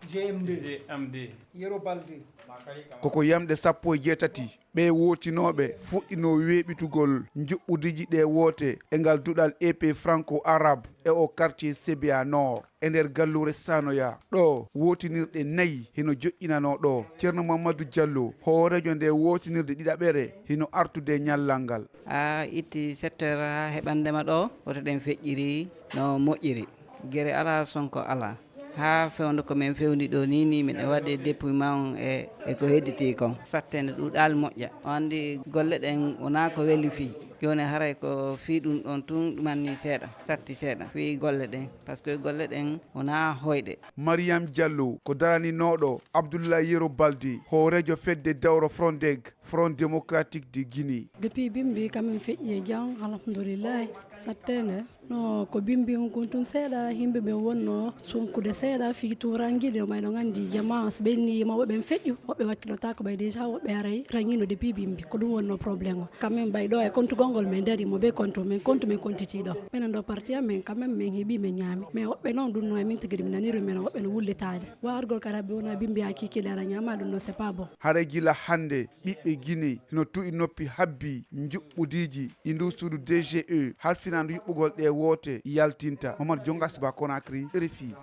GMD Yero Balde koko yamde 17 ɓe wotinoɓe fuɗɗino weeɓitugol juɓɓudiji ɗe woote e ngal duɗal EP franco arabe e o quartier Sébia Nord e nder gallure Sanoya ɗo wotinirɗe 4 hino joƴƴinano ɗo. Ceerno Mamadou Diallo hoorejo nde wotinirde ɗiɗaɓere hino artude ñallal ngal. A itti secteur ha heɓandema ɗo woto ɗen feƴƴiri no moƴƴiri guere ala sonko ala ha fewde ko min fewni ɗo ni min waɗi dépouillement e ko hedditi kon sattene ɗuɗal moƴƴa o andi golle ɗen wona ko weeli fi joni haray ko fi ɗum ɗon tun ɗumanni seeɗa satti seeɗa fi golle ɗen par ce que golle ɗen wona hoyɗe. Mariam Diallo ko daraninoɗo Abdoulaye Yero Balde hoorejo fedde Dawro Frondeg Front démocratique de Guinée. Depuis bimbi kamin feƴƴi e jam alhamdoulillahi sattene no ko bimbi kon tun seeɗa yimɓe ɓe wonno sunkude seeɗa fi turanguide mayno gandi jama so ɓennima woɓɓe feƴƴu woɓɓe wakkilotako ɓay déjà woɓɓe aray rangino depuis bimbi ko ɗum wonno probléme o quand même ɓay ɗo e compte gongol min darimo be compte min kontiti ɗo minen ɗo parti amen quand même min heeɓi min ñaami mais woɓɓe noon ɗum no e min tigui mi naniri men woɓɓe no wullitade wargol kadi haɓe wona bimbi ha kikile ara ñama ɗum no c'est pas bon. Haray gila hande ɓiɓɓe Guinée no tu'i noppi habbi juɓɓudiji ɗi ndu suudu DGE halfinandu yuɓɓugol ɗe woote yaltinta. Mamadou Diongas Ba Conakry, RFI.